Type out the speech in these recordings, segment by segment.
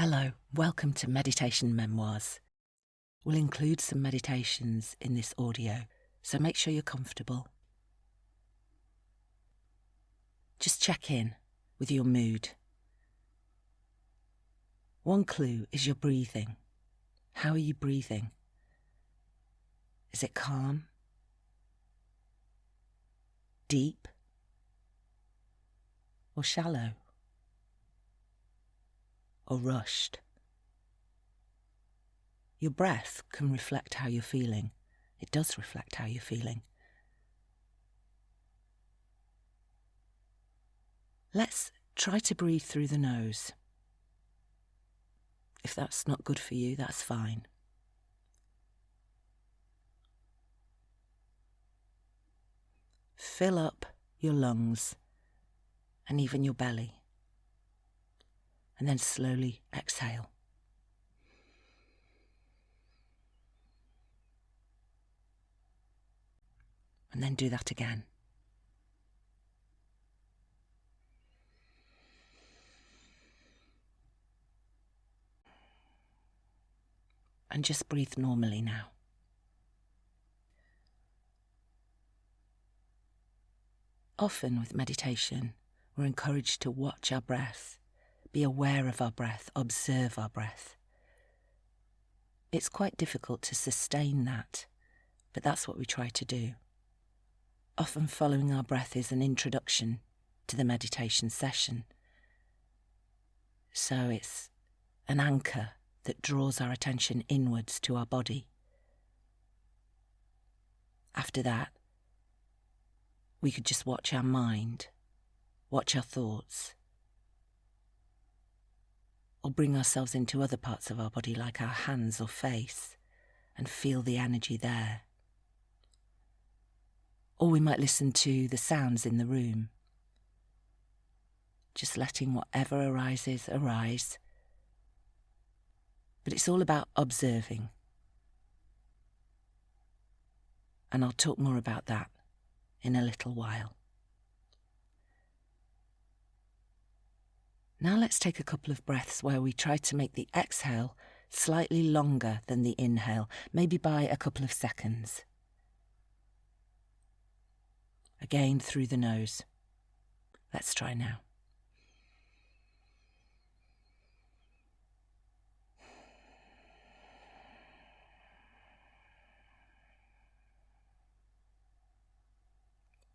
Hello, welcome to Meditation Memoirs. We'll include some meditations in this audio, so make sure you're comfortable. Just check in with your mood. One clue is your breathing. How are you breathing? Is it calm? Deep? Or shallow? Or rushed? Your breath can reflect how you're feeling. It does reflect how you're feeling. Let's try to breathe through the nose. If that's not good for you, that's fine. Fill up your lungs and even your belly. And then slowly exhale. And then do that again. And just breathe normally now. Often with meditation, we're encouraged to watch our breath, be aware of our breath, observe our breath. It's quite difficult to sustain that, but that's what we try to do. Often following our breath is an introduction to the meditation session. So it's an anchor that draws our attention inwards to our body. After that, we could just watch our mind, watch our thoughts, or bring ourselves into other parts of our body like our hands or face and feel the energy there. Or we might listen to the sounds in the room, just letting whatever arises arise. But it's all about observing. And I'll talk more about that in a little while. Now let's take a couple of breaths where we try to make the exhale slightly longer than the inhale, maybe by a couple of seconds. Again through the nose. Let's try now.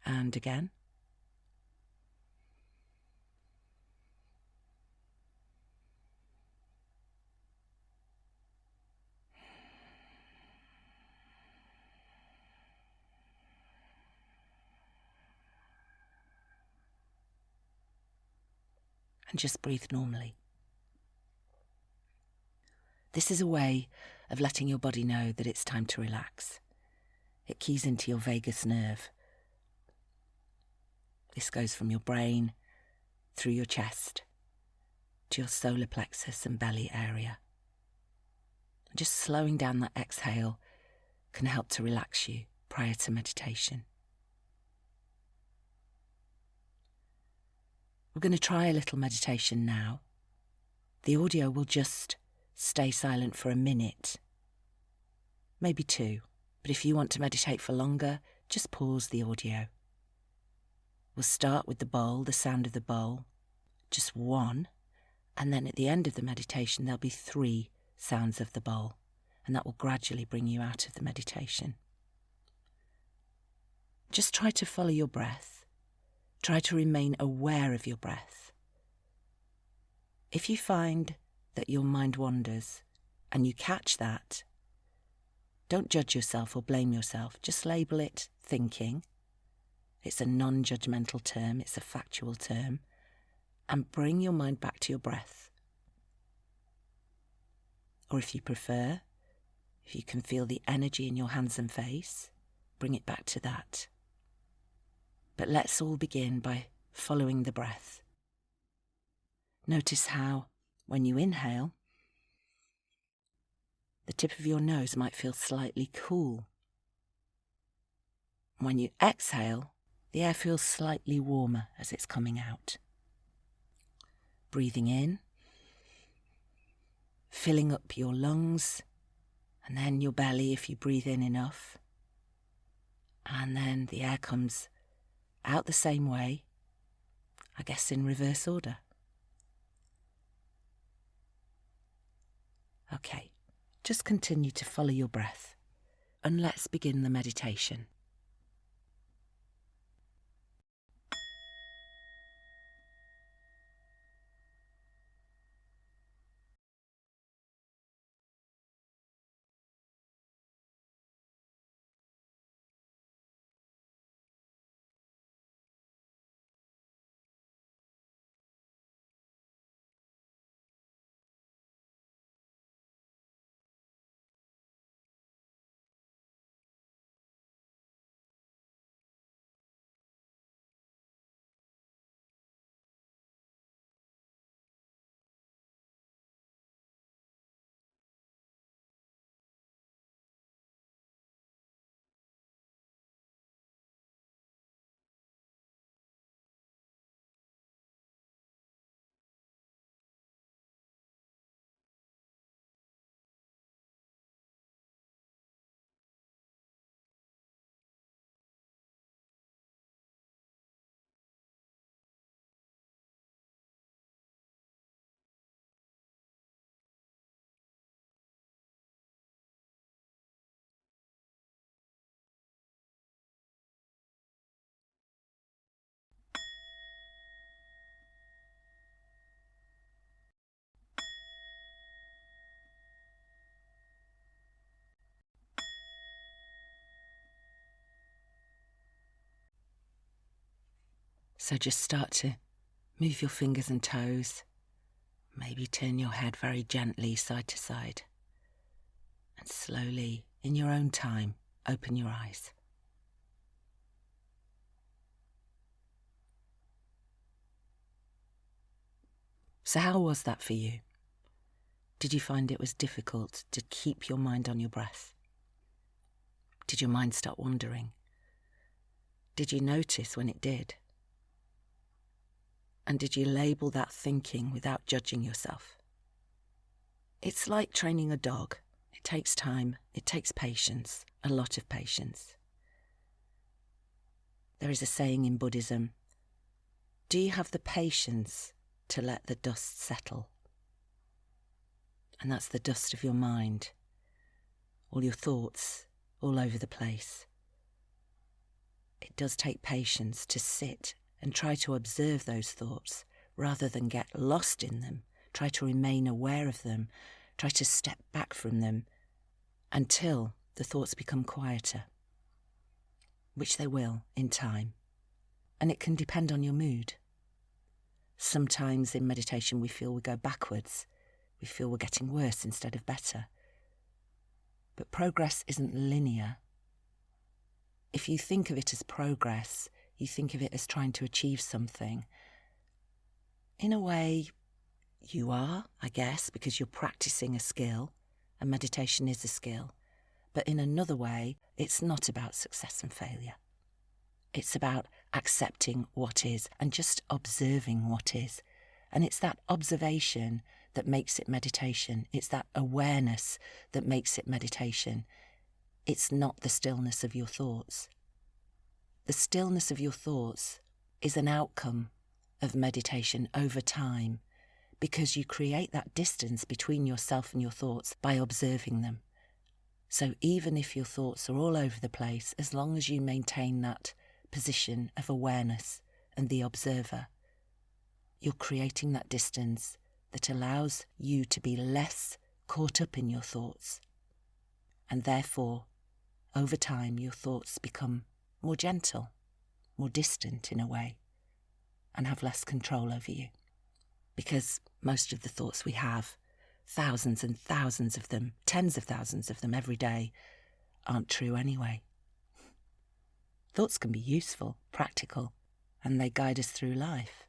And again. And just breathe normally. This is a way of letting your body know that it's time to relax. It keys into your vagus nerve. This goes from your brain, through your chest, to your solar plexus and belly area. And just slowing down that exhale can help to relax you prior to meditation. We're going to try a little meditation now. The audio will just stay silent for a minute, maybe two, but if you want to meditate for longer, just pause the audio. We'll start with the bowl, the sound of the bowl, just one, and then at the end of the meditation there'll be 3 sounds of the bowl, and that will gradually bring you out of the meditation. Just try to follow your breath. Try to remain aware of your breath. If you find that your mind wanders and you catch that, don't judge yourself or blame yourself. Just label it thinking. It's a non-judgmental term, it's a factual term, and bring your mind back to your breath. Or if you prefer, if you can feel the energy in your hands and face, bring it back to that. But let's all begin by following the breath. Notice how, when you inhale, the tip of your nose might feel slightly cool. When you exhale, the air feels slightly warmer as it's coming out. Breathing in filling up your lungs, and then your belly if you breathe in enough. And then the air comes out the same way, I guess in reverse order. Okay, just continue to follow your breath, and let's begin the meditation. So just start to move your fingers and toes. Maybe turn your head very gently side to side. And slowly, in your own time, open your eyes. So how was that for you? Did you find it was difficult to keep your mind on your breath? Did your mind start wandering? Did you notice when it did? And did you label that thinking without judging yourself? It's like training a dog. It takes time, it takes patience, a lot of patience. There is a saying in Buddhism, do you have the patience to let the dust settle? And that's the dust of your mind, all your thoughts all over the place. It does take patience to sit and try to observe those thoughts rather than get lost in them. Try to remain aware of them. Try to step back from them until the thoughts become quieter, which they will in time. And it can depend on your mood. Sometimes in meditation we feel we go backwards. We feel we're getting worse instead of better. But progress isn't linear. If you think of it as progress, you think of it as trying to achieve something. In a way, you are, I guess, because you're practicing a skill, and meditation is a skill. But in another way, it's not about success and failure. It's about accepting what is and just observing what is. And it's that observation that makes it meditation. It's that awareness that makes it meditation. It's not the stillness of your thoughts. The stillness of your thoughts is an outcome of meditation over time because you create that distance between yourself and your thoughts by observing them. So even if your thoughts are all over the place, as long as you maintain that position of awareness and the observer, you're creating that distance that allows you to be less caught up in your thoughts. And therefore, over time, your thoughts become more gentle, more distant in a way, and have less control over you. Because most of the thoughts we have, thousands and thousands of them, tens of thousands of them every day, aren't true anyway. Thoughts can be useful, practical, and they guide us through life.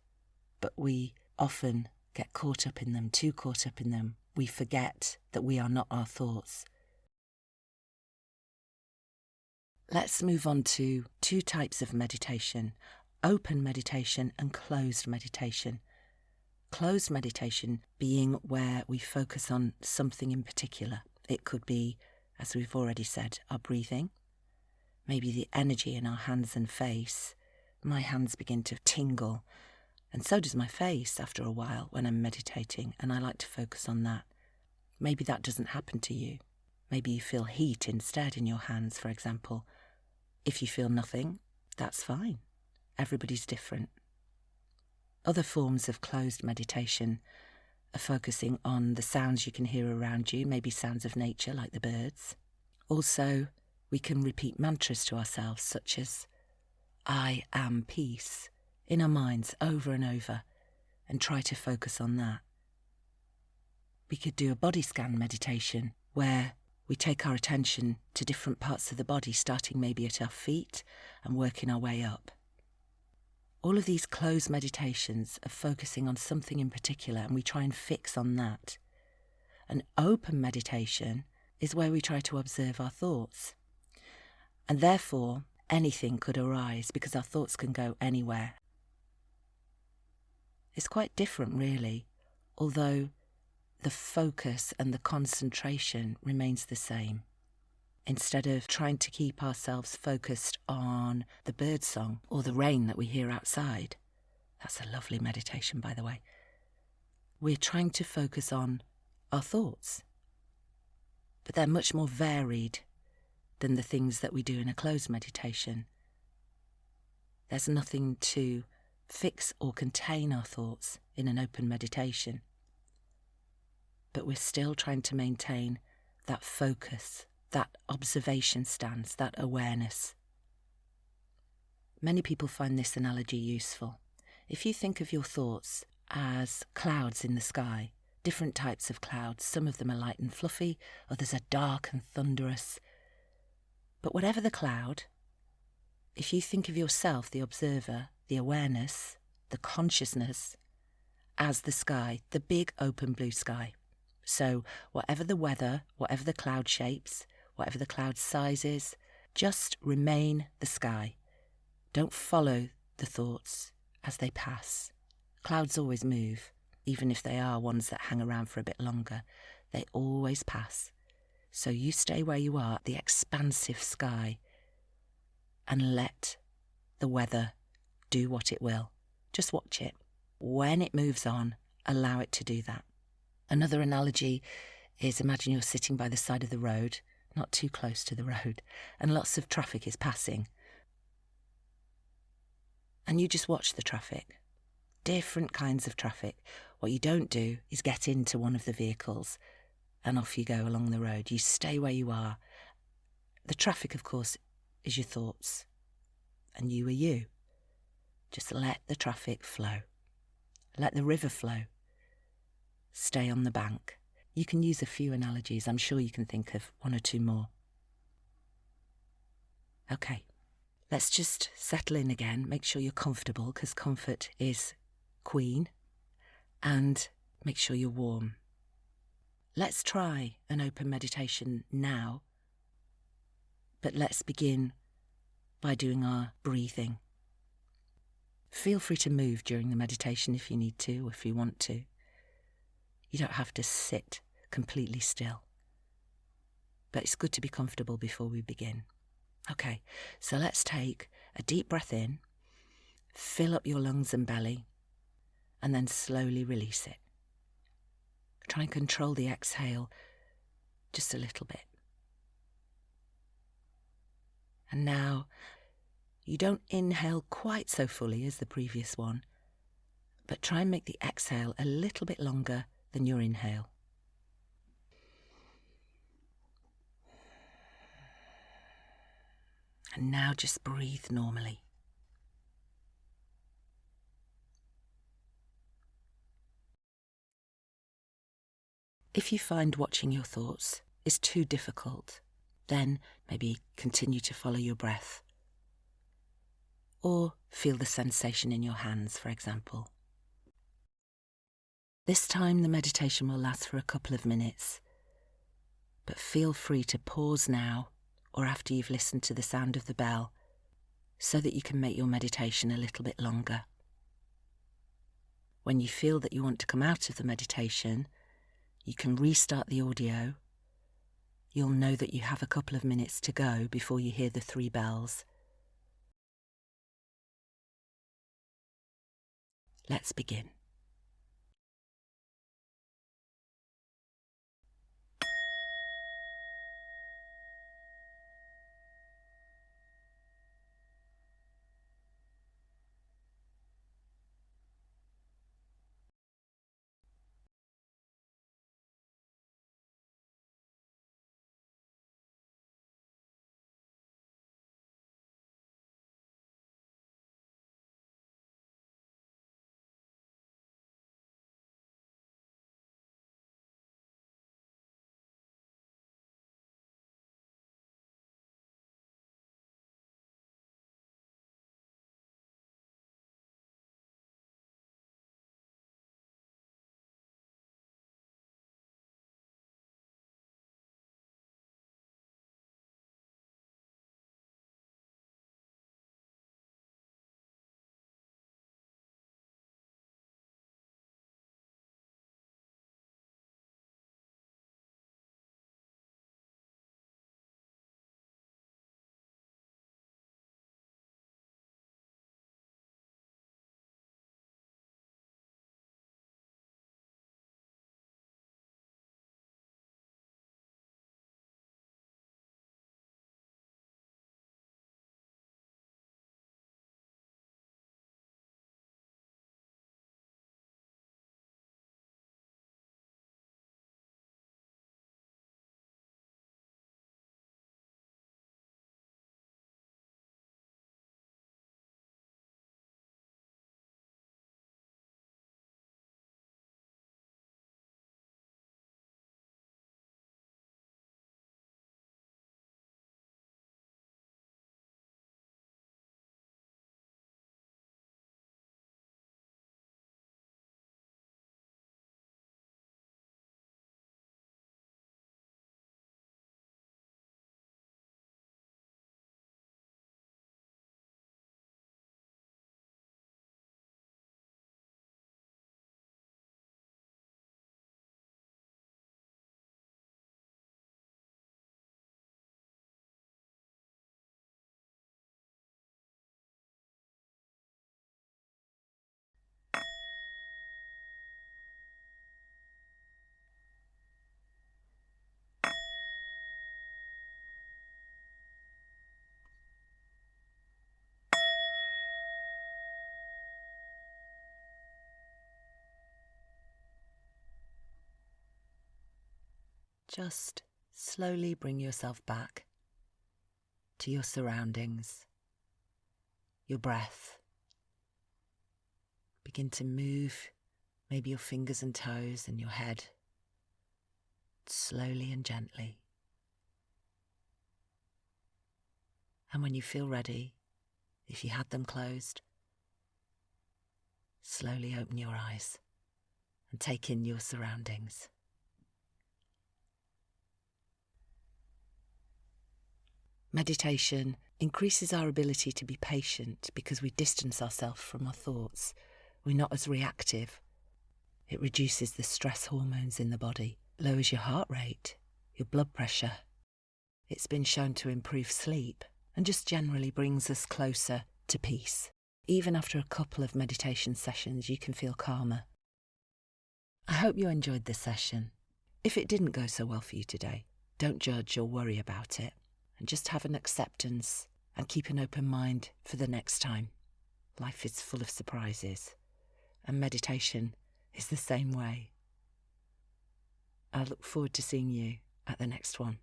But we often get caught up in them, too caught up in them. We forget that we are not our thoughts. Let's move on to two types of meditation, open meditation and closed meditation. Closed meditation being where we focus on something in particular. It could be, as we've already said, our breathing, maybe the energy in our hands and face. My hands begin to tingle, and so does my face after a while when I'm meditating, and I like to focus on that. Maybe that doesn't happen to you. Maybe you feel heat instead in your hands, for example. If you feel nothing, that's fine. Everybody's different. Other forms of closed meditation are focusing on the sounds you can hear around you, maybe sounds of nature like the birds. Also, we can repeat mantras to ourselves such as, I am peace, in our minds over and over, and try to focus on that. We could do a body scan meditation where we take our attention to different parts of the body, starting maybe at our feet and working our way up. All of these closed meditations are focusing on something in particular, and we try and fix on that. An open meditation is where we try to observe our thoughts. And therefore, anything could arise because our thoughts can go anywhere. It's quite different, really, although the focus and the concentration remains the same. Instead of trying to keep ourselves focused on the birdsong or the rain that we hear outside, that's a lovely meditation, by the way, we're trying to focus on our thoughts. But they're much more varied than the things that we do in a closed meditation. There's nothing to fix or contain our thoughts in an open meditation. But we're still trying to maintain that focus, that observation stance, that awareness. Many people find this analogy useful. If you think of your thoughts as clouds in the sky, different types of clouds, some of them are light and fluffy, others are dark and thunderous. But whatever the cloud, if you think of yourself, the observer, the awareness, the consciousness, as the sky, the big open blue sky. So whatever the weather, whatever the cloud shapes, whatever the cloud sizes, just remain the sky. Don't follow the thoughts as they pass. Clouds always move, even if they are ones that hang around for a bit longer. They always pass. So you stay where you are, the expansive sky, and let the weather do what it will. Just watch it. When it moves on, allow it to do that. Another analogy is, imagine you're sitting by the side of the road, not too close to the road, and lots of traffic is passing. And you just watch the traffic. Different kinds of traffic. What you don't do is get into one of the vehicles and off you go along the road. You stay where you are. The traffic, of course, is your thoughts. And you are you. Just let the traffic flow. Let the river flow. Stay on the bank. You can use a few analogies. I'm sure you can think of one or two more. Okay, let's just settle in again. Make sure you're comfortable, because comfort is queen. And make sure you're warm. Let's try an open meditation now. But let's begin by doing our breathing. Feel free to move during the meditation if you need to, or if you want to. You don't have to sit completely still. But it's good to be comfortable before we begin. Okay, so let's take a deep breath in, fill up your lungs and belly, and then slowly release it. Try and control the exhale just a little bit. And now, you don't inhale quite so fully as the previous one, but try and make the exhale a little bit longer than your inhale. And now just breathe normally. If you find watching your thoughts is too difficult, then maybe continue to follow your breath. Or feel the sensation in your hands, for example. This time the meditation will last for a couple of minutes, but feel free to pause now or after you've listened to the sound of the bell so that you can make your meditation a little bit longer. When you feel that you want to come out of the meditation, you can restart the audio. You'll know that you have a couple of minutes to go before you hear the 3 bells. Let's begin. Just slowly bring yourself back to your surroundings, your breath. Begin to move maybe your fingers and toes and your head slowly and gently. And when you feel ready, if you had them closed, slowly open your eyes and take in your surroundings. Meditation increases our ability to be patient because we distance ourselves from our thoughts. We're not as reactive. It reduces the stress hormones in the body, lowers your heart rate, your blood pressure. It's been shown to improve sleep and just generally brings us closer to peace. Even after a couple of meditation sessions, you can feel calmer. I hope you enjoyed this session. If it didn't go so well for you today, don't judge or worry about it. And just have an acceptance and keep an open mind for the next time. Life is full of surprises, and meditation is the same way. I look forward to seeing you at the next one.